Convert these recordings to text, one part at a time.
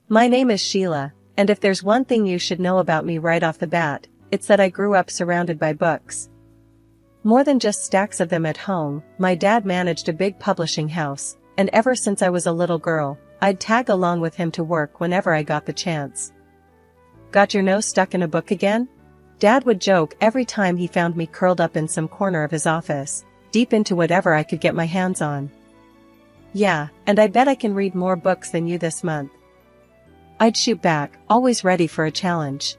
My name is Sheila, and if there's one thing you should know about me right off the bat, it's that I grew up surrounded by books. More than just stacks of them at home, my dad managed a big publishing house, and ever since I was a little girl, I'd tag along with him to work whenever I got the chance. Got your nose stuck in a book again? Dad would joke every time he found me curled up in some corner of his office, deep into whatever I could get my hands on. Yeah, and I bet I can read more books than you this month. I'd shoot back, always ready for a challenge.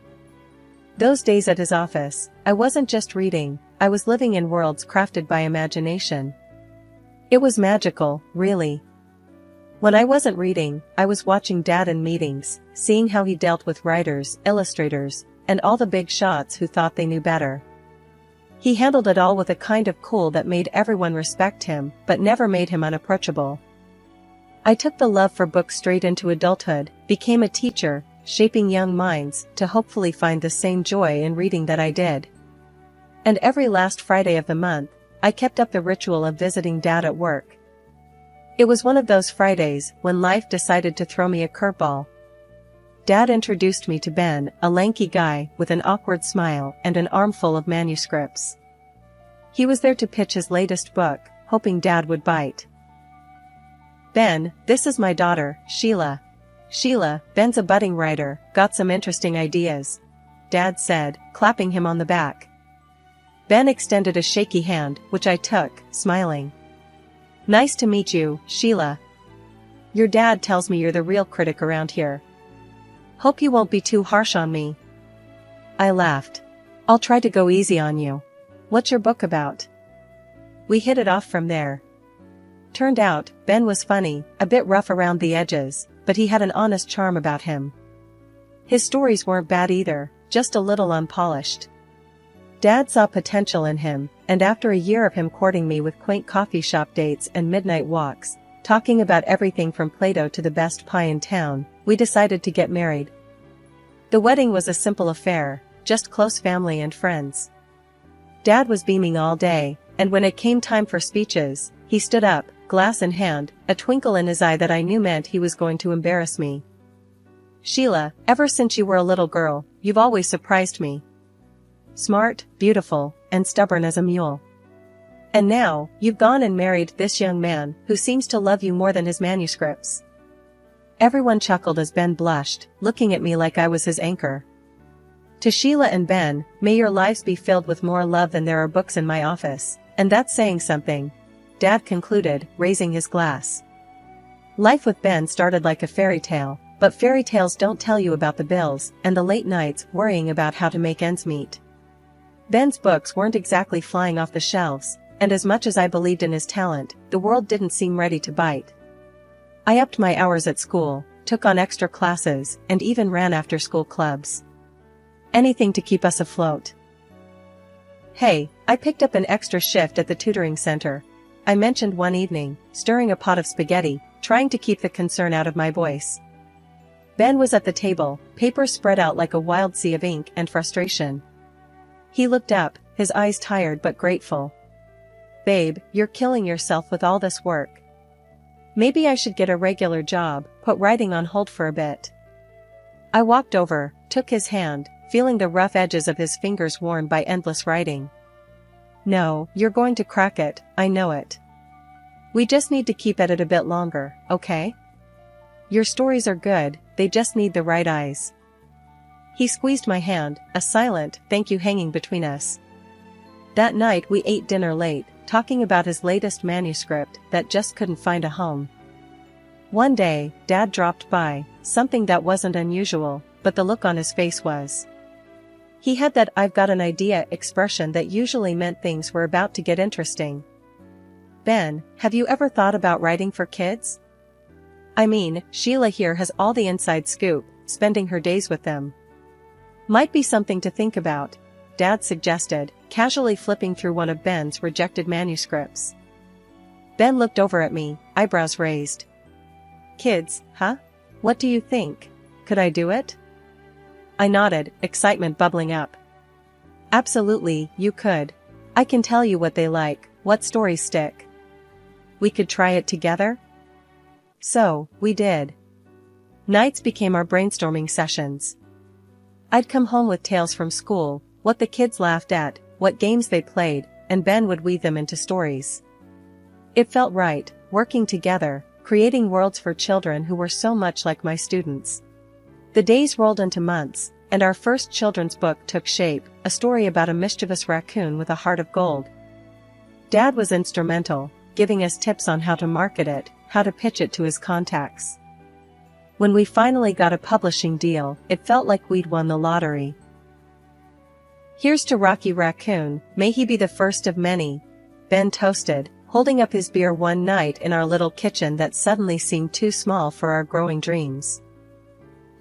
Those days at his office, I wasn't just reading, I was living in worlds crafted by imagination. It was magical, really. When I wasn't reading, I was watching Dad in meetings, seeing how he dealt with writers, illustrators, and all the big shots who thought they knew better. He handled it all with a kind of cool that made everyone respect him, but never made him unapproachable. I took the love for books straight into adulthood, became a teacher, shaping young minds to hopefully find the same joy in reading that I did. And every last Friday of the month, I kept up the ritual of visiting Dad at work. It was one of those Fridays when life decided to throw me a curveball. Dad introduced me to Ben, a lanky guy with an awkward smile and an armful of manuscripts. He was there to pitch his latest book, hoping Dad would bite. Ben, this is my daughter, Sheila. Sheila, Ben's a budding writer, got some interesting ideas, Dad said, clapping him on the back. Ben extended a shaky hand, which I took, smiling. Nice to meet you, Sheila. Your dad tells me you're the real critic around here. Hope you won't be too harsh on me. I laughed. I'll try to go easy on you. What's your book about? We hit it off from there. Turned out, Ben was funny, a bit rough around the edges, but he had an honest charm about him. His stories weren't bad either, just a little unpolished. Dad saw potential in him, and after a year of him courting me with quaint coffee shop dates and midnight walks, talking about everything from Play-Doh to the best pie in town, we decided to get married. The wedding was a simple affair, just close family and friends. Dad was beaming all day, and when it came time for speeches, he stood up, glass in hand, a twinkle in his eye that I knew meant he was going to embarrass me. Sheila, ever since you were a little girl, you've always surprised me. Smart, beautiful, and stubborn as a mule. And now, you've gone and married this young man who seems to love you more than his manuscripts. Everyone chuckled as Ben blushed, looking at me like I was his anchor. To Sheila and Ben, may your lives be filled with more love than there are books in my office, and that's saying something, Dad concluded, raising his glass. Life with Ben started like a fairy tale, but fairy tales don't tell you about the bills and the late nights worrying about how to make ends meet. Ben's books weren't exactly flying off the shelves, and as much as I believed in his talent, the world didn't seem ready to bite. I upped my hours at school, took on extra classes, and even ran after-school clubs. Anything to keep us afloat. Hey, I picked up an extra shift at the tutoring center, I mentioned one evening, stirring a pot of spaghetti, trying to keep the concern out of my voice. Ben was at the table, papers spread out like a wild sea of ink and frustration. He looked up, his eyes tired but grateful. Babe, you're killing yourself with all this work. Maybe I should get a regular job, put writing on hold for a bit. I walked over, took his hand, feeling the rough edges of his fingers worn by endless writing. No, you're going to crack it, I know it. We just need to keep at it a bit longer, okay? Your stories are good, they just need the right eyes. He squeezed my hand, a silent thank you hanging between us. That night we ate dinner late, talking about his latest manuscript that just couldn't find a home. One day, Dad dropped by, something that wasn't unusual, but the look on his face was. He had that "I've got an idea" expression that usually meant things were about to get interesting. Ben, have you ever thought about writing for kids? I mean, Sheila here has all the inside scoop, spending her days with them. Might be something to think about, Dad suggested, casually flipping through one of Ben's rejected manuscripts. Ben looked over at me, eyebrows raised. Kids, huh? What do you think? Could I do it? I nodded, excitement bubbling up. Absolutely, you could. I can tell you what they like, what stories stick. We could try it together? So, we did. Nights became our brainstorming sessions. I'd come home with tales from school, what the kids laughed at, what games they played, and Ben would weave them into stories. It felt right, working together, creating worlds for children who were so much like my students. The days rolled into months, and our first children's book took shape, a story about a mischievous raccoon with a heart of gold. Dad was instrumental, giving us tips on how to market it, how to pitch it to his contacts. When we finally got a publishing deal, it felt like we'd won the lottery. "Here's to Rocky Raccoon, may he be the first of many," Ben toasted, holding up his beer one night in our little kitchen that suddenly seemed too small for our growing dreams.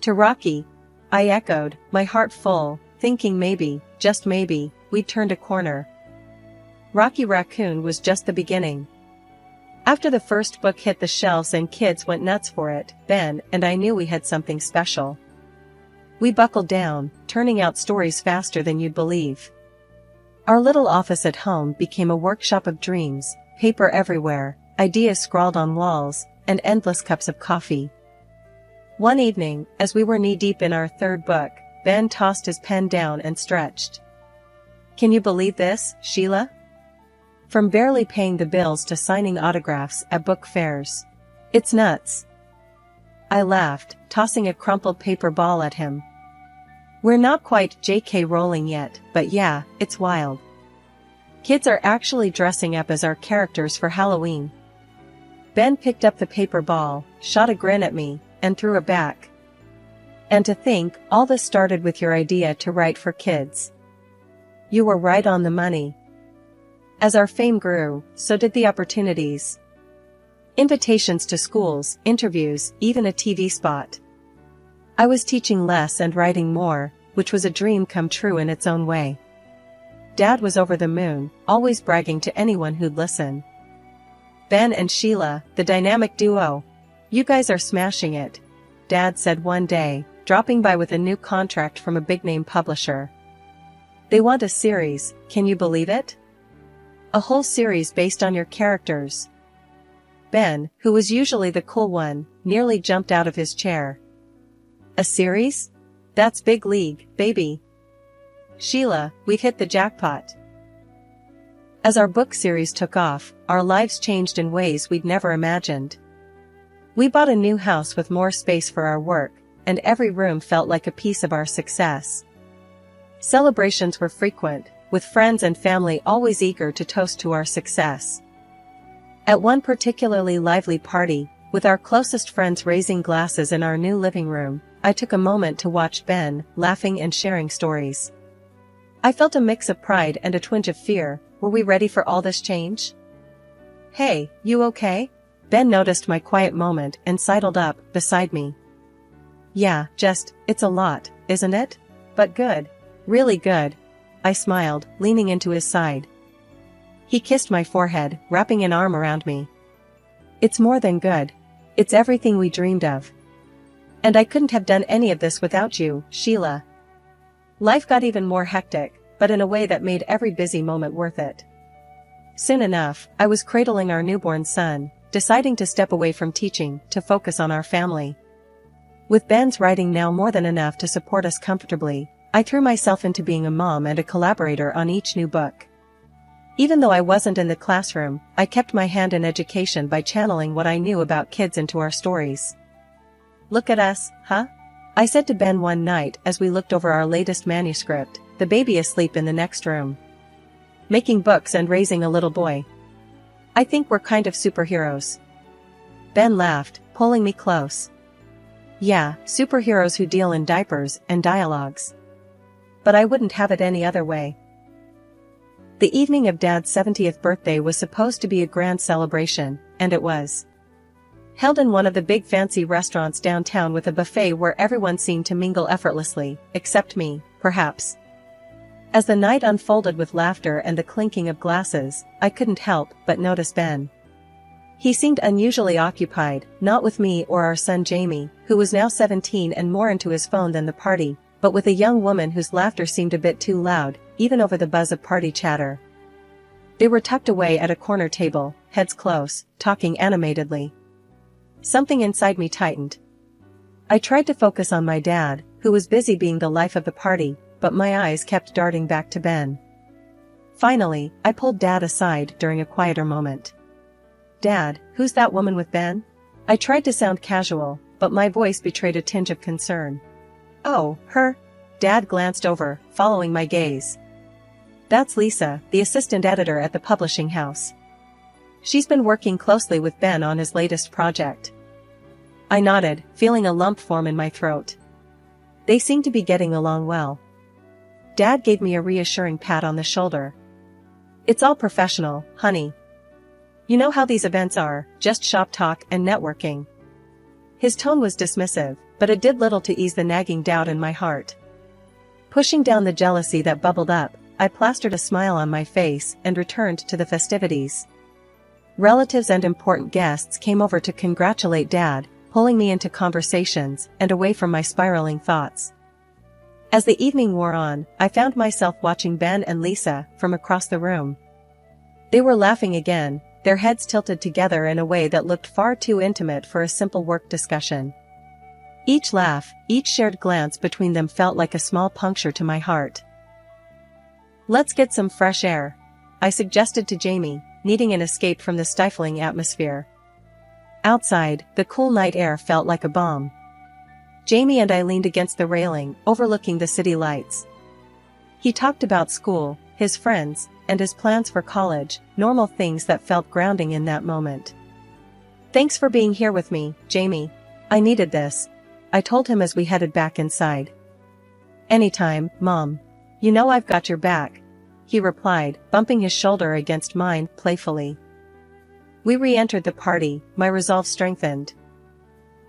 "To Rocky," I echoed, my heart full, thinking maybe, just maybe, we'd turned a corner. Rocky Raccoon was just the beginning. After the first book hit the shelves and kids went nuts for it, Ben and I knew we had something special. We buckled down, turning out stories faster than you'd believe. Our little office at home became a workshop of dreams, paper everywhere, ideas scrawled on walls, and endless cups of coffee. One evening, as we were knee-deep in our third book, Ben tossed his pen down and stretched. "Can you believe this, Sheila? From barely paying the bills to signing autographs at book fairs. It's nuts." I laughed, tossing a crumpled paper ball at him. "We're not quite J.K. Rowling yet, but yeah, it's wild. Kids are actually dressing up as our characters for Halloween." Ben picked up the paper ball, shot a grin at me, and threw it back. "And to think, all this started with your idea to write for kids. You were right on the money." As our fame grew, so did the opportunities. Invitations to schools, interviews, even a TV spot. I was teaching less and writing more, which was a dream come true in its own way. Dad was over the moon, always bragging to anyone who'd listen. "Ben and Sheila, the dynamic duo. You guys are smashing it," Dad said one day, dropping by with a new contract from a big-name publisher. "They want a series, can you believe it? A whole series based on your characters." Ben, who was usually the cool one, nearly jumped out of his chair. "A series? That's big league, baby. Sheila, we've hit the jackpot." As our book series took off, our lives changed in ways we'd never imagined. We bought a new house with more space for our work, and every room felt like a piece of our success. Celebrations were frequent, with friends and family always eager to toast to our success. At one particularly lively party, with our closest friends raising glasses in our new living room, I took a moment to watch Ben, laughing and sharing stories. I felt a mix of pride and a twinge of fear. Were we ready for all this change? "Hey, you okay?" Ben noticed my quiet moment and sidled up beside me. "Yeah, it's a lot, isn't it? But good. Really good." I smiled, leaning into his side. He kissed my forehead, wrapping an arm around me. "It's more than good. It's everything we dreamed of. And I couldn't have done any of this without you, Sheila." Life got even more hectic, but in a way that made every busy moment worth it. Soon enough, I was cradling our newborn son, deciding to step away from teaching to focus on our family. With Ben's writing now more than enough to support us comfortably, I threw myself into being a mom and a collaborator on each new book. Even though I wasn't in the classroom, I kept my hand in education by channeling what I knew about kids into our stories. "Look at us, huh?" I said to Ben one night as we looked over our latest manuscript, the baby asleep in the next room. "Making books and raising a little boy. I think we're kind of superheroes." Ben laughed, pulling me close. "Yeah, superheroes who deal in diapers and dialogues. But I wouldn't have it any other way." The evening of Dad's 70th birthday was supposed to be a grand celebration, and it was. Held in one of the big fancy restaurants downtown with a buffet where everyone seemed to mingle effortlessly, except me, perhaps. As the night unfolded with laughter and the clinking of glasses, I couldn't help but notice Ben. He seemed unusually occupied, not with me or our son Jamie, who was now 17 and more into his phone than the party, but with a young woman whose laughter seemed a bit too loud, even over the buzz of party chatter. They were tucked away at a corner table, heads close, talking animatedly. Something inside me tightened. I tried to focus on my dad, who was busy being the life of the party, but my eyes kept darting back to Ben. Finally, I pulled Dad aside during a quieter moment. "Dad, who's that woman with Ben?" I tried to sound casual, but my voice betrayed a tinge of concern. "Oh, her?" Dad glanced over, following my gaze. "That's Lisa, the assistant editor at the publishing house. She's been working closely with Ben on his latest project." I nodded, feeling a lump form in my throat. They seemed to be getting along well. Dad gave me a reassuring pat on the shoulder. "It's all professional, honey. You know how these events are, just shop talk and networking." His tone was dismissive, but it did little to ease the nagging doubt in my heart. Pushing down the jealousy that bubbled up, I plastered a smile on my face and returned to the festivities. Relatives and important guests came over to congratulate Dad, pulling me into conversations and away from my spiraling thoughts. As the evening wore on, I found myself watching Ben and Lisa from across the room. They were laughing again, their heads tilted together in a way that looked far too intimate for a simple work discussion. Each laugh, each shared glance between them felt like a small puncture to my heart. "Let's get some fresh air," I suggested to Jamie, needing an escape from the stifling atmosphere. Outside, the cool night air felt like a balm. Jamie and I leaned against the railing, overlooking the city lights. He talked about school, his friends, and his plans for college, normal things that felt grounding in that moment. "Thanks for being here with me, Jamie. I needed this," I told him as we headed back inside. "Anytime, Mom. You know I've got your back," he replied, bumping his shoulder against mine, playfully. We re-entered the party, my resolve strengthened.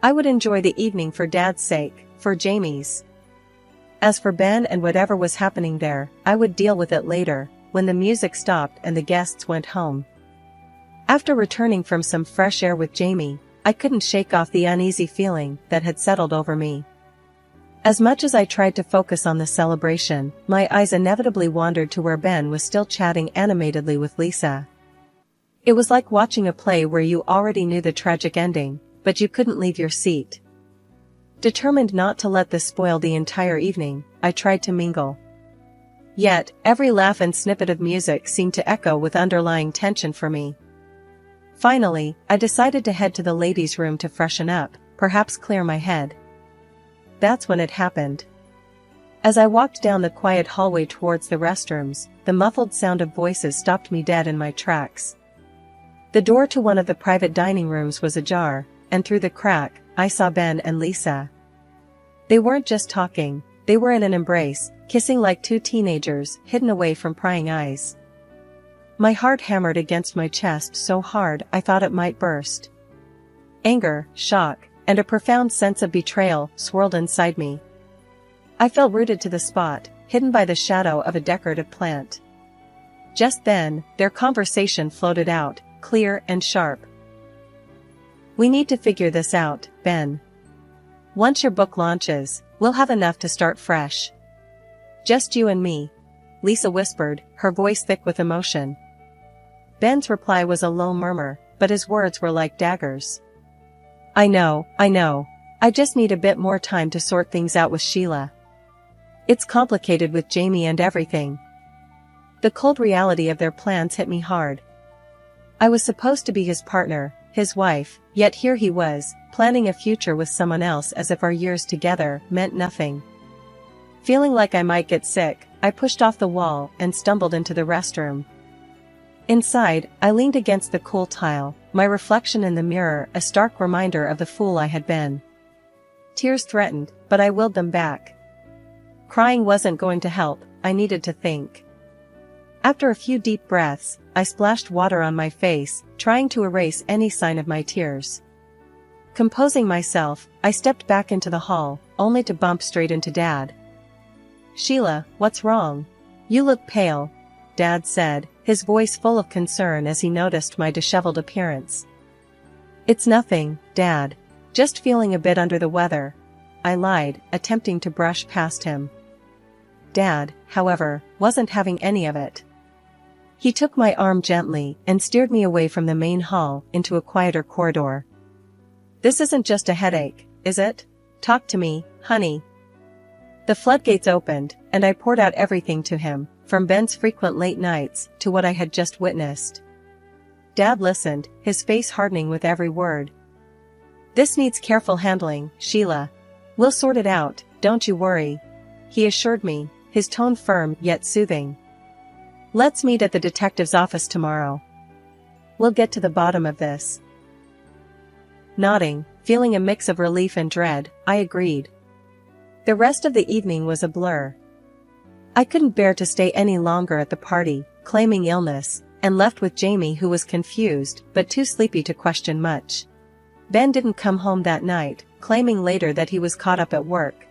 I would enjoy the evening for Dad's sake, for Jamie's. As for Ben and whatever was happening there, I would deal with it later, when the music stopped and the guests went home. After returning from some fresh air with Jamie, I couldn't shake off the uneasy feeling that had settled over me. As much as I tried to focus on the celebration, my eyes inevitably wandered to where Ben was still chatting animatedly with Lisa. It was like watching a play where you already knew the tragic ending, but you couldn't leave your seat. Determined not to let this spoil the entire evening, I tried to mingle. Yet, every laugh and snippet of music seemed to echo with underlying tension for me. Finally, I decided to head to the ladies' room to freshen up, perhaps clear my head. That's when it happened. As I walked down the quiet hallway towards the restrooms, the muffled sound of voices stopped me dead in my tracks. The door to one of the private dining rooms was ajar, and through the crack, I saw Ben and Lisa. They weren't just talking, they were in an embrace, kissing like two teenagers, hidden away from prying eyes. My heart hammered against my chest so hard I thought it might burst. Anger, shock, and a profound sense of betrayal swirled inside me. I felt rooted to the spot, hidden by the shadow of a decorative plant. Just then, their conversation floated out, clear and sharp. "We need to figure this out, Ben. Once your book launches, we'll have enough to start fresh. Just you and me," Lisa whispered, her voice thick with emotion. Ben's reply was a low murmur, but his words were like daggers. I know. I just need a bit more time to sort things out with Sheila. It's complicated with Jamie and everything." The cold reality of their plans hit me hard. I was supposed to be his partner, his wife, yet here he was, planning a future with someone else as if our years together meant nothing. Feeling like I might get sick, I pushed off the wall and stumbled into the restroom. Inside, I leaned against the cool tile, my reflection in the mirror a stark reminder of the fool I had been. Tears threatened, but I willed them back. Crying wasn't going to help, I needed to think. After a few deep breaths, I splashed water on my face, trying to erase any sign of my tears. Composing myself, I stepped back into the hall, only to bump straight into Dad. "Sheila, what's wrong? You look pale," Dad said, his voice full of concern as he noticed my disheveled appearance. "It's nothing, Dad. Just feeling a bit under the weather," I lied, attempting to brush past him. Dad, however, wasn't having any of it. He took my arm gently and steered me away from the main hall into a quieter corridor. "This isn't just a headache, is it?" Talk to me, honey. The floodgates opened, and I poured out everything to him, from Ben's frequent late nights to what I had just witnessed. Dad listened, his face hardening with every word. "This needs careful handling, Sheila. We'll sort it out, don't you worry," he assured me, his tone firm yet soothing. "Let's meet at the detective's office tomorrow. We'll get to the bottom of this." Nodding, feeling a mix of relief and dread, I agreed. The rest of the evening was a blur. I couldn't bear to stay any longer at the party, claiming illness, and left with Jamie, who was confused but too sleepy to question much. Ben didn't come home that night, claiming later that he was caught up at work.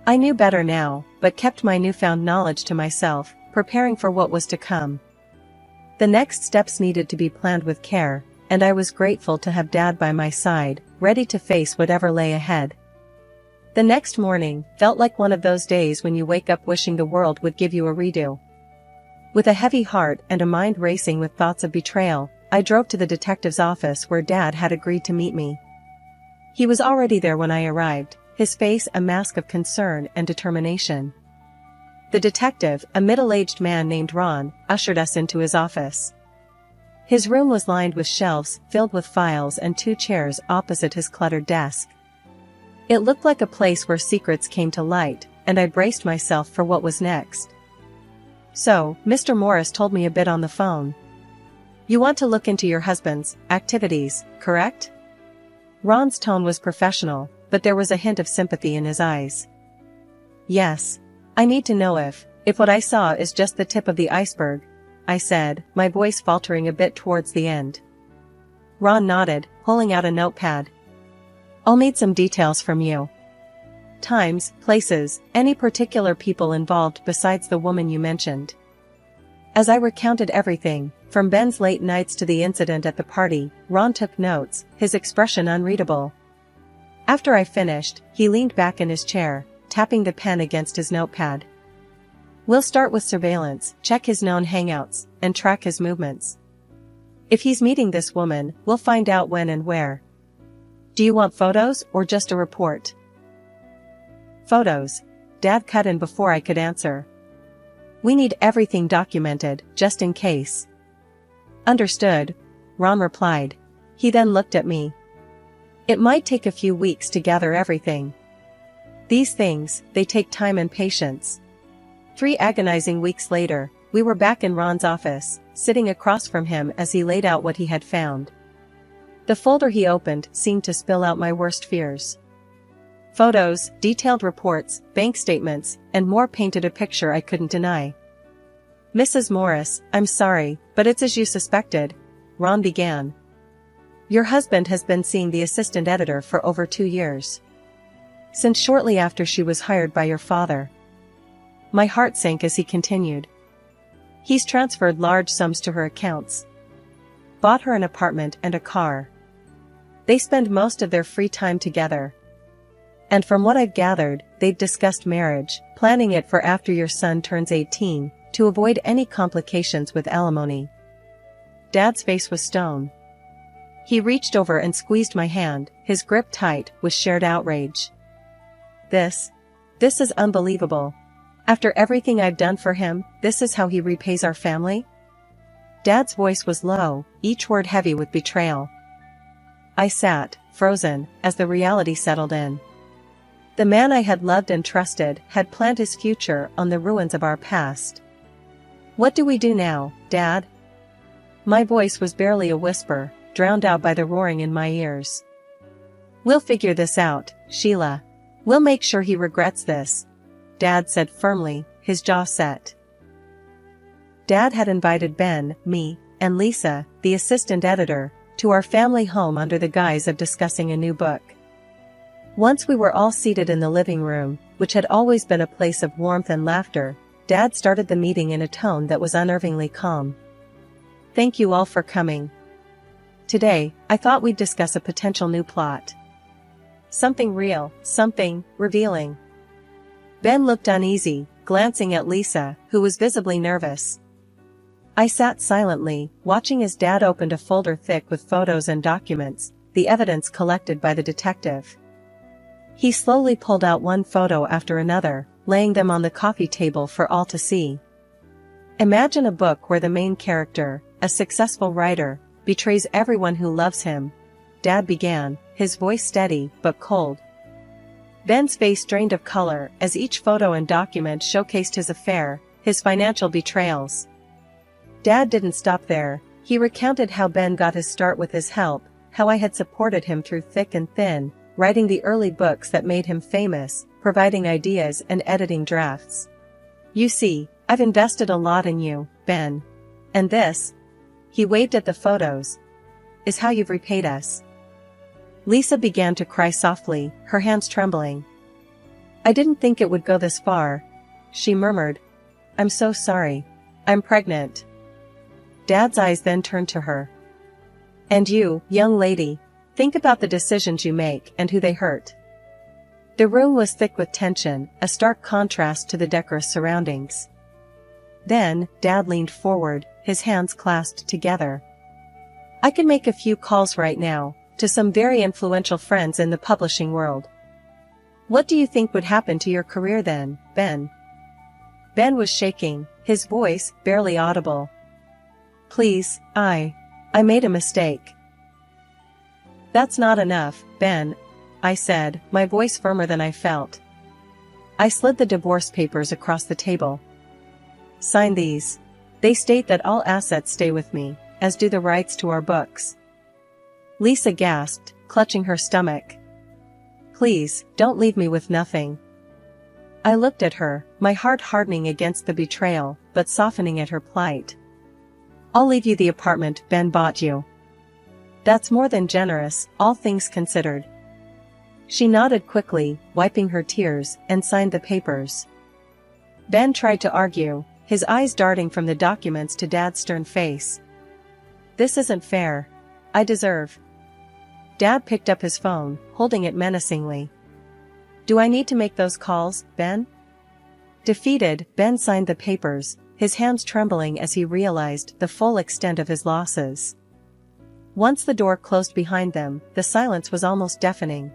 I knew better now, but kept my newfound knowledge to myself, preparing for what was to come. The next steps needed to be planned with care, and I was grateful to have Dad by my side, ready to face whatever lay ahead. The next morning felt like one of those days when you wake up wishing the world would give you a redo. With a heavy heart and a mind racing with thoughts of betrayal, I drove to the detective's office where Dad had agreed to meet me. He was already there when I arrived, his face a mask of concern and determination. The detective, a middle-aged man named Ron, ushered us into his office. His room was lined with shelves filled with files and 2 chairs opposite his cluttered desk. It looked like a place where secrets came to light, and I braced myself for what was next. "So, Mr. Morris told me a bit on the phone. You want to look into your husband's activities, correct?" Ron's tone was professional, but there was a hint of sympathy in his eyes. "Yes. I need to know if what I saw is just the tip of the iceberg," I said, my voice faltering a bit towards the end. Ron nodded, pulling out a notepad. "I'll need some details from you. Times, places, any particular people involved besides the woman you mentioned." As I recounted everything, from Ben's late nights to the incident at the party, Ron took notes, his expression unreadable. After I finished, he leaned back in his chair, tapping the pen against his notepad. "We'll start with surveillance, check his known hangouts, and track his movements. If he's meeting this woman, we'll find out when and where. Do you want photos or just a report?" "Photos," Dad cut in before I could answer. "We need everything documented, just in case." "Understood," Ron replied. He then looked at me. "It might take a few weeks to gather everything. These things, they take time and patience." 3 agonizing weeks later, we were back in Ron's office, sitting across from him as he laid out what he had found. The folder he opened seemed to spill out my worst fears. Photos, detailed reports, bank statements, and more painted a picture I couldn't deny. "Mrs. Morris, I'm sorry, but it's as you suspected," Ron began. "Your husband has been seeing the assistant editor for over 2 years. Since shortly after she was hired by your father." My heart sank as he continued. "He's transferred large sums to her accounts. Bought her an apartment and a car. They spend most of their free time together. And from what I've gathered, they've discussed marriage, planning it for after your son turns 18, to avoid any complications with alimony." Dad's face was stone. He reached over and squeezed my hand, his grip tight with shared outrage. This is unbelievable. After everything I've done for him, this is how he repays our family?" Dad's voice was low, each word heavy with betrayal. I sat, frozen, as the reality settled in. The man I had loved and trusted had planned his future on the ruins of our past. "What do we do now, Dad?" My voice was barely a whisper, drowned out by the roaring in my ears. "We'll figure this out, Sheila. We'll make sure he regrets this," Dad said firmly, his jaw set. Dad had invited Ben, me, and Lisa, the assistant editor, to our family home under the guise of discussing a new book. Once we were all seated in the living room, which had always been a place of warmth and laughter, Dad started the meeting in a tone that was unnervingly calm. "Thank you all for coming. Today, I thought we'd discuss a potential new plot. Something real, something revealing." Ben looked uneasy, glancing at Lisa, who was visibly nervous. I sat silently, watching as Dad opened a folder thick with photos and documents, the evidence collected by the detective. He slowly pulled out one photo after another, laying them on the coffee table for all to see. Imagine a book where the main character, a successful writer, betrays everyone who loves him. Dad began, his voice steady but cold. Ben's face drained of color as each photo and document showcased his affair, his financial betrayals. Dad didn't stop there. He recounted how Ben got his start with his help, how I had supported him through thick and thin, writing the early books that made him famous, providing ideas and editing drafts. You see, I've invested a lot in you, Ben. And this, he waved at the photos, is how you've repaid us. Lisa began to cry softly, her hands trembling. I didn't think it would go this far, she murmured. I'm so sorry. I'm pregnant. Dad's eyes then turned to her. And you, young lady, think about the decisions you make and who they hurt. The room was thick with tension, a stark contrast to the decorous surroundings. Then, Dad leaned forward, his hands clasped together. I can make a few calls right now, to some very influential friends in the publishing world. What do you think would happen to your career then, Ben? Ben was shaking, his voice barely audible. Please, I made a mistake. That's not enough, Ben, I said, my voice firmer than I felt. I slid the divorce papers across the table. Sign these. They state that all assets stay with me, as do the rights to our books. Lisa gasped, clutching her stomach. Please, don't leave me with nothing. I looked at her, my heart hardening against the betrayal, but softening at her plight. I'll leave you the apartment Ben bought you. That's more than generous, all things considered. She nodded quickly, wiping her tears, and signed the papers. Ben tried to argue, his eyes darting from the documents to Dad's stern face. This isn't fair. I deserve. Dad picked up his phone, holding it menacingly. Do I need to make those calls, Ben? Defeated, Ben signed the papers, his hands trembling as he realized the full extent of his losses. Once the door closed behind them, the silence was almost deafening.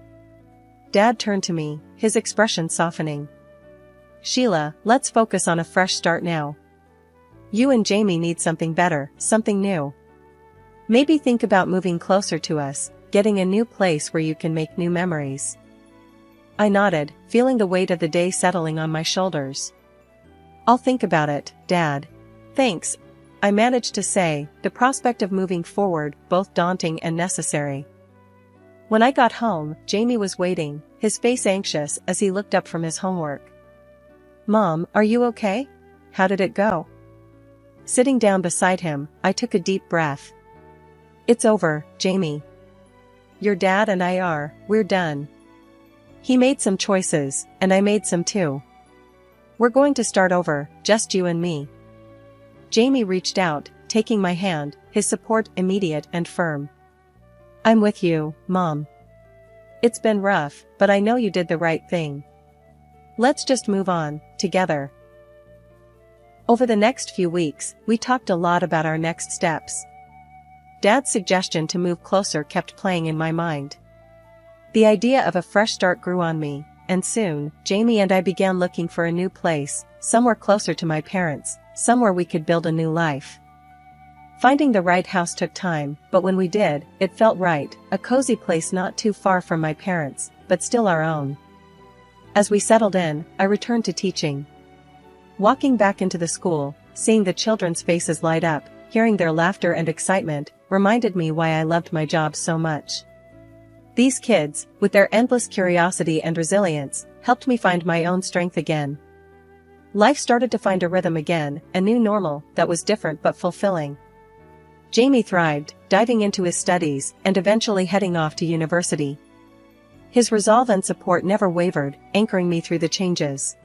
Dad turned to me, his expression softening. Sheila, let's focus on a fresh start now. You and Jamie need something better, something new. Maybe think about moving closer to us, getting a new place where you can make new memories. I nodded, feeling the weight of the day settling on my shoulders. I'll think about it, Dad. Thanks, I managed to say, the prospect of moving forward both daunting and necessary. When I got home, Jamie was waiting, his face anxious as he looked up from his homework. Mom, are you okay? How did it go? Sitting down beside him, I took a deep breath. It's over, Jamie. Your dad and we're done. He made some choices, and I made some too. We're going to start over, just you and me. Jamie reached out, taking my hand, his support immediate and firm. I'm with you, Mom. It's been rough, but I know you did the right thing. Let's just move on, together. Over the next few weeks, we talked a lot about our next steps. Dad's suggestion to move closer kept playing in my mind. The idea of a fresh start grew on me, and soon, Jamie and I began looking for a new place, somewhere closer to my parents, somewhere we could build a new life. Finding the right house took time, but when we did, it felt right, a cozy place not too far from my parents, but still our own. As we settled in, I returned to teaching. Walking back into the school, seeing the children's faces light up, hearing their laughter and excitement, reminded me why I loved my job so much. These kids, with their endless curiosity and resilience, helped me find my own strength again. Life started to find a rhythm again, a new normal that was different but fulfilling. Jamie thrived, diving into his studies and eventually heading off to university. His resolve and support never wavered, anchoring me through the changes.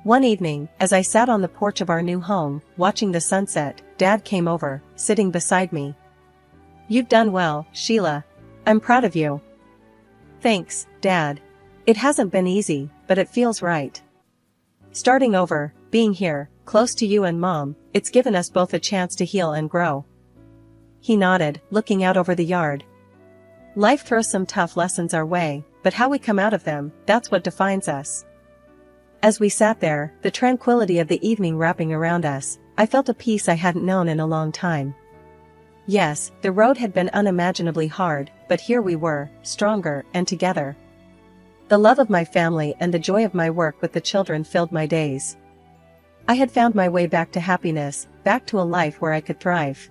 One evening, as I sat on the porch of our new home, watching the sunset, Dad came over, sitting beside me. You've done well, Sheila. I'm proud of you. Thanks, Dad. It hasn't been easy, but it feels right. Starting over, being here, close to you and Mom, it's given us both a chance to heal and grow. He nodded, looking out over the yard. Life throws some tough lessons our way, but how we come out of them, that's what defines us. As we sat there, the tranquility of the evening wrapping around us, I felt a peace I hadn't known in a long time. Yes, the road had been unimaginably hard, but here we were, stronger and together. The love of my family and the joy of my work with the children filled my days. I had found my way back to happiness, back to a life where I could thrive.